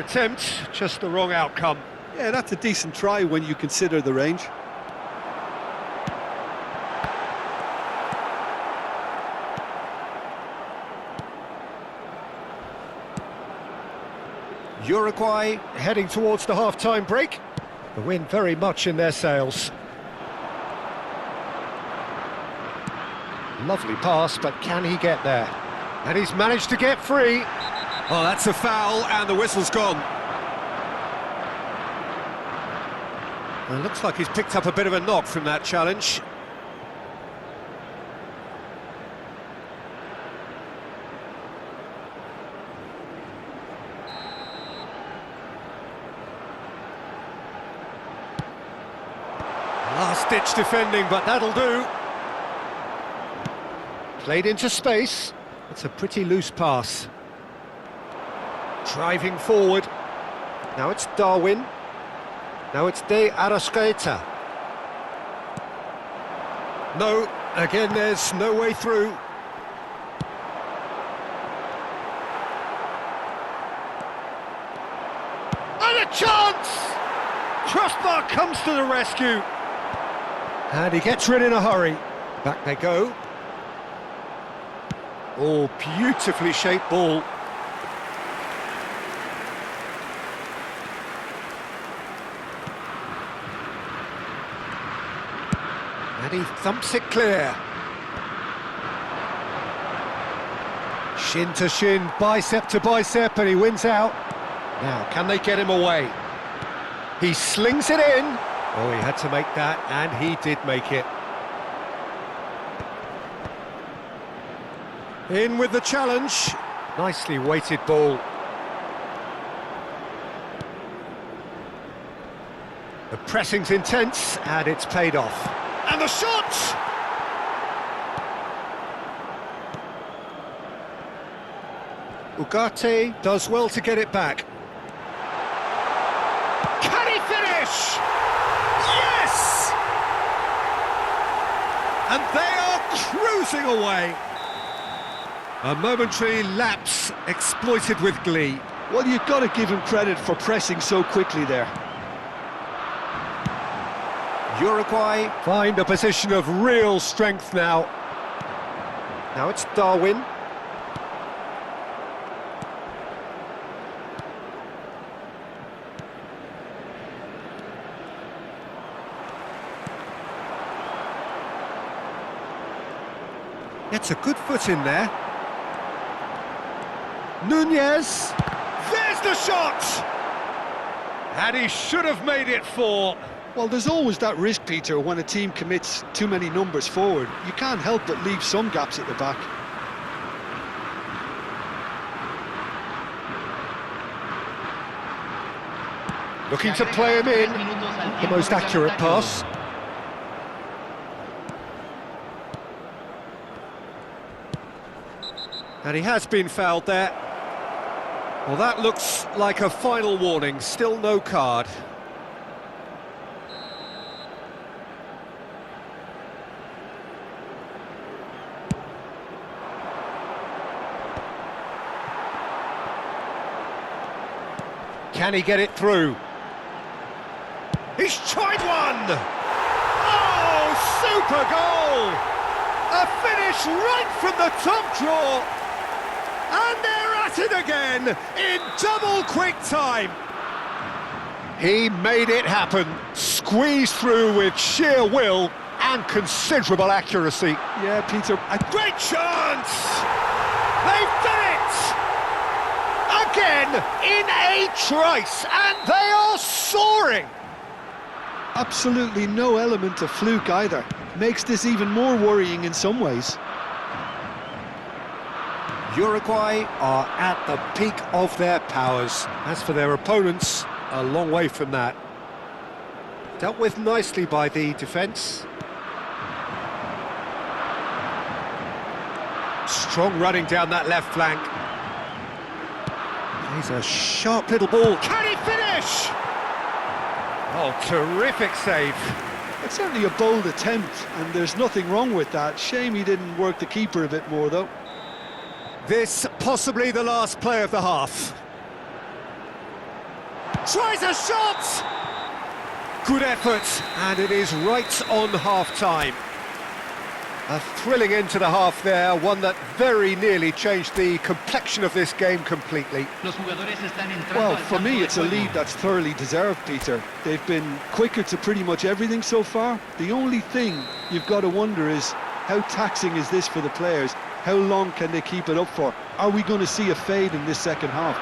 attempt, just the wrong outcome. Yeah, that's a decent try when you consider the range. Uruguay heading towards the half-time break. The wind very much in their sails. Lovely pass, but can he get there? And he's managed to get free. Oh, that's a foul, and the whistle's gone. It looks like he's picked up a bit of a knock from that challenge. Last-ditch defending, but that'll do. Played into space. It's a pretty loose pass. Driving forward. Now it's Darwin. Now it's De Arrascaeta. No, again there's no way through. And a chance! Crossbar comes to the rescue. And he gets rid in a hurry. Back they go. Oh, beautifully shaped ball. And he thumps it clear. Shin to shin, bicep to bicep, and he wins out. Now, can they get him away? He slings it in. Oh, he had to make that, and he did make it. In with the challenge. Nicely weighted ball. The pressing's intense, and it's paid off. And the shot! Ugarte does well to get it back. Can he finish? Yes! And they are cruising away. A momentary lapse exploited with glee. Well, you've got to give him credit for pressing so quickly there. Uruguay find a position of real strength now. Now it's Darwin. Gets a good foot in there. Nunez. There's the shot! And he should have made it 4. Well, there's always that risk, Peter, when a team commits too many numbers forward. You can't help but leave some gaps at the back. Looking to play him in. The most accurate pass. And he has been fouled there. Well, that looks like a final warning. Still no card. Can he get it through? He's tried one! Oh, super goal! A finish right from the top draw! And they're at it again in double quick time. He made it happen, squeezed through with sheer will and considerable accuracy. Yeah, Peter, A great chance! They've done it! Again, in a trice, and they are soaring! absolutely no element of fluke either. Makes this even more worrying in some ways. Uruguay are at the peak of their powers. As for their opponents, a long way from that. Dealt with nicely by the defence. Strong running down that left flank. He's a sharp little ball. Can he finish? Oh, terrific save. It's certainly a bold attempt, and there's nothing wrong with that. Shame he didn't work the keeper a bit more, though. This possibly the last play of the half. Tries a shot! Good effort, and it is right on half-time. A thrilling end to the half there, one that very nearly changed the complexion of this game completely. Well, for me, it's a lead that's thoroughly deserved, Peter. They've been quicker to pretty much everything so far. The only thing you've got to wonder is, how taxing is this for the players? How long can they keep it up for? Are we going to see a fade in this second half?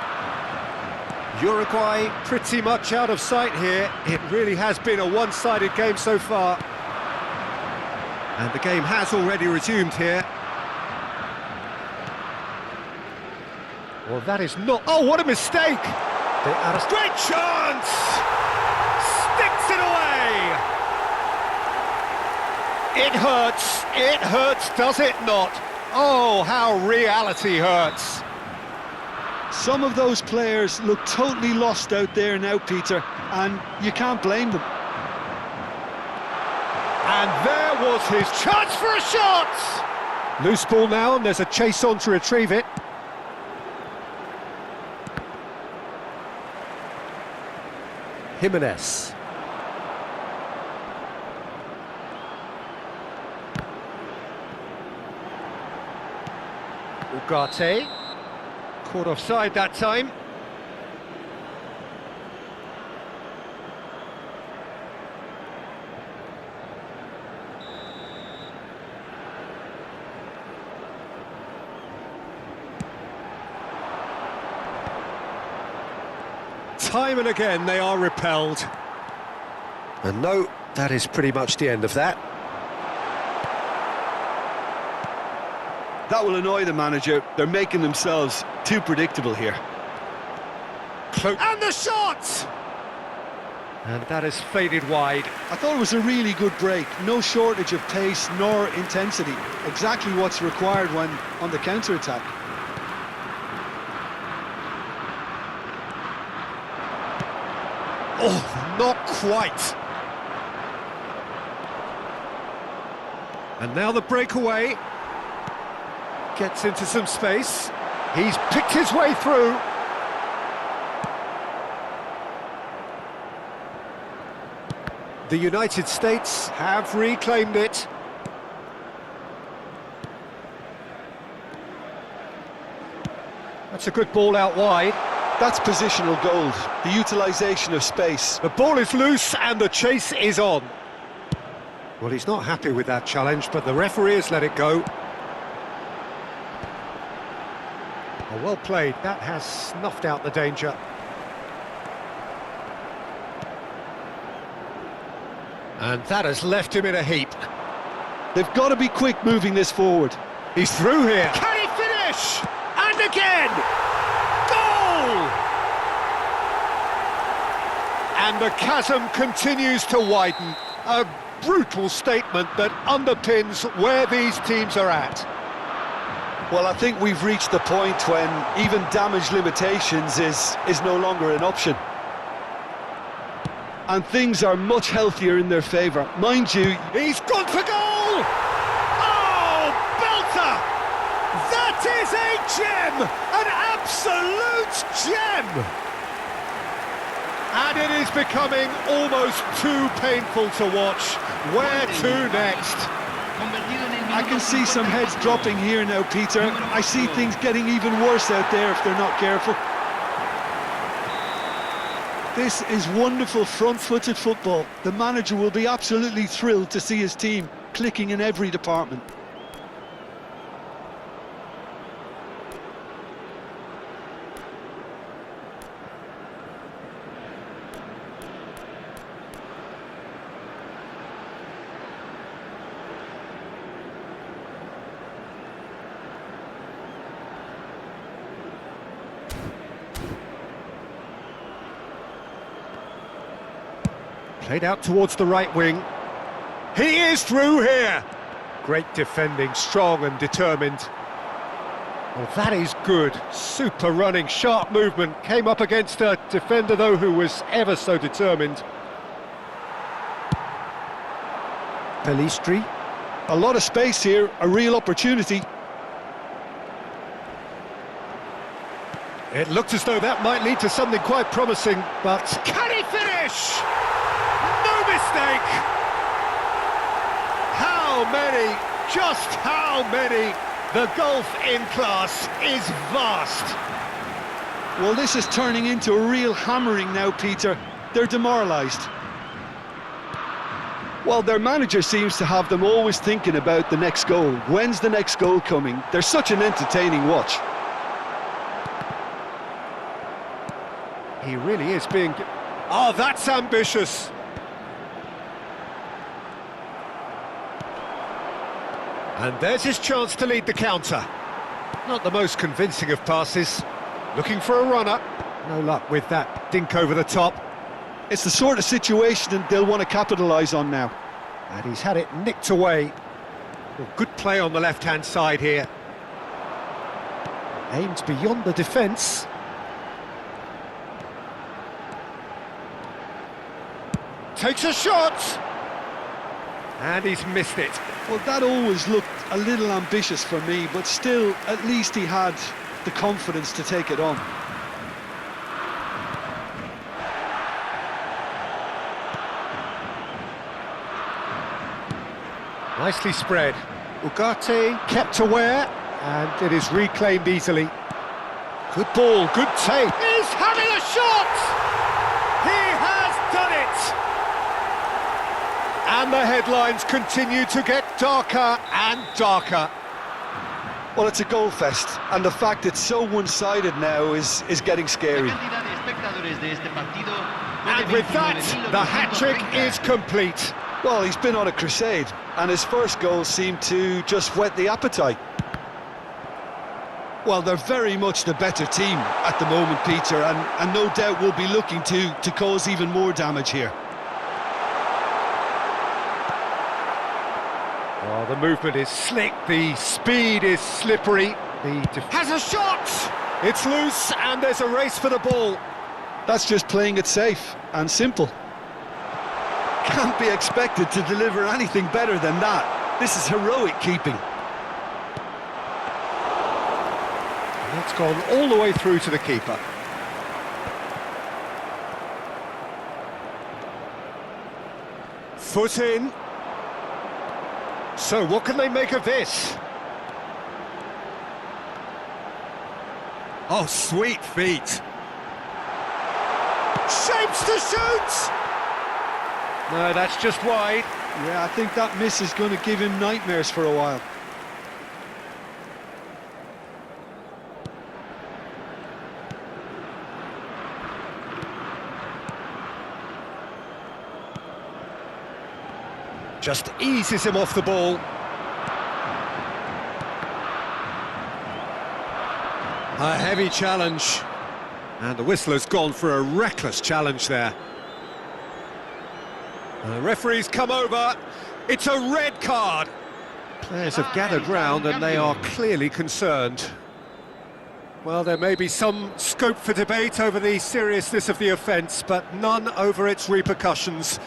Uruguay pretty much out of sight here. It really has been a one-sided game so far. And the game has already resumed here. Well, that is not... Oh, what a mistake! Great chance! Sticks it away! It hurts, does it not? Oh, how reality hurts. Some of those players look totally lost out there now, Peter, and you can't blame them. And there was his chance for a shot! Loose ball now, and there's a chase on to retrieve it. Jimenez. Ugarte. Caught offside that time. Time and again they are repelled. And no, that is pretty much the end of that. That will annoy the manager. They're making themselves too predictable here. And the shot! And that has faded wide. I thought it was a really good break. No shortage of pace nor intensity. Exactly what's required when on the counter-attack. Oh, not quite. And now the breakaway. Gets into some space. He's picked his way through. The United States have reclaimed it. That's a good ball out wide. That's positional gold, the utilisation of space. The ball is loose and the chase is on. Well, he's not happy with that challenge, but the referee has let it go. Oh, well played. That has snuffed out the danger. And that has left him in a heap. They've got to be quick moving this forward. He's through here. Can he finish? And again! Goal! And the chasm continues to widen. A brutal statement that underpins where these teams are at. Well, I think we've reached the point when even damage limitations is no longer an option. And things are much healthier in their favour. Mind you... He's gone for goal! Oh, belter! That is a gem! An absolute gem! And it is becoming almost too painful to watch. Where to next? I can see some heads dropping here now, Peter. I see things getting even worse out there if they're not careful. This is wonderful front-footed football. The manager will be absolutely thrilled to see his team clicking in every department. Played out towards the right wing. He is through here! Great defending, strong and determined. Well, that is good. Super running, sharp movement. Came up against a defender, though, who was ever so determined. Pelistri. A lot of space here, a real opportunity. It looked as though that might lead to something quite promising, but can he finish? No mistake! How many, just how many? The gulf in class is vast. Well, this is turning into a real hammering now, Peter. They're demoralised. Well, their manager seems to have them always thinking about the next goal. When's the next goal coming? They're such an entertaining watch. He really is being... Oh, that's ambitious! And there's his chance to lead the counter. Not the most convincing of passes. Looking for a runner. No luck with that dink over the top. It's the sort of situation that they'll want to capitalise on now. And he's had it nicked away. Well, good play on the left-hand side here. Aims beyond the defence. Takes a shot! And he's missed it. Well, that always looked a little ambitious for me, but still, at least he had the confidence to take it on. Nicely spread. Ugarte kept aware, and it is reclaimed easily. Good ball, good take. He's having a shot! He has done it! And the headlines continue to get darker and darker. Well, it's a goal fest, and the fact it's so one-sided now is getting scary. And with that, the hat-trick is complete. Well, he's been on a crusade, and his first goal seemed to just whet the appetite. Well, they're very much the better team at the moment, Peter, and no doubt will be looking to cause even more damage here. Oh, the movement is slick, the speed is slippery. Has a shot! It's loose, and there's a race for the ball. That's just playing it safe and simple. Can't be expected to deliver anything better than that. This is heroic keeping. And that's gone all the way through to the keeper. Foot in. So what can they make of this? Oh, sweet feet. Shapes to shoot! No, that's just wide. Yeah, I think that miss is going to give him nightmares for a while. Just eases him off the ball. A heavy challenge. And the whistler's gone for a reckless challenge there. The referee's come over. It's a red card. Players have gathered round and they are clearly concerned. Well, there may be some scope for debate over the seriousness of the offence, but none over its repercussions.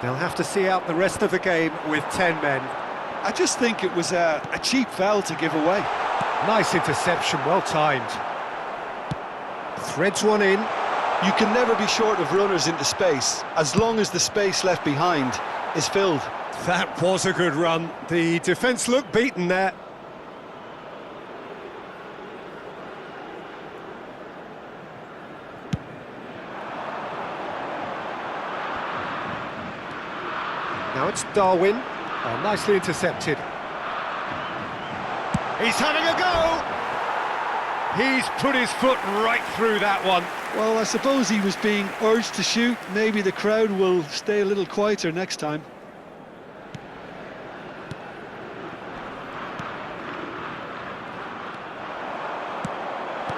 They'll have to see out the rest of the game with 10 men. I just think it was a cheap foul to give away. Nice interception, well timed. Threads one in. You can never be short of runners into space, as long as the space left behind is filled. That was a good run. The defence looked beaten there. Now it's Darwin. Oh, nicely intercepted. He's having a go! He's put his foot right through that one. Well, I suppose he was being urged to shoot. Maybe the crowd will stay a little quieter next time.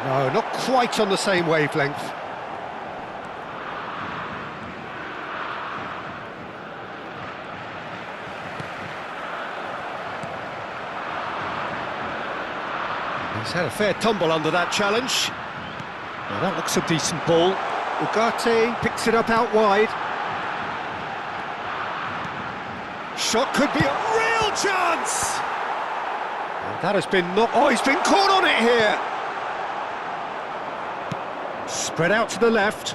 No, not quite on the same wavelength. He's had a fair tumble under that challenge. Now that looks a decent ball. Ugarte picks it up out wide. Shot could be a real chance! And that has been knocked... Oh, he's been caught on it here! Spread out to the left.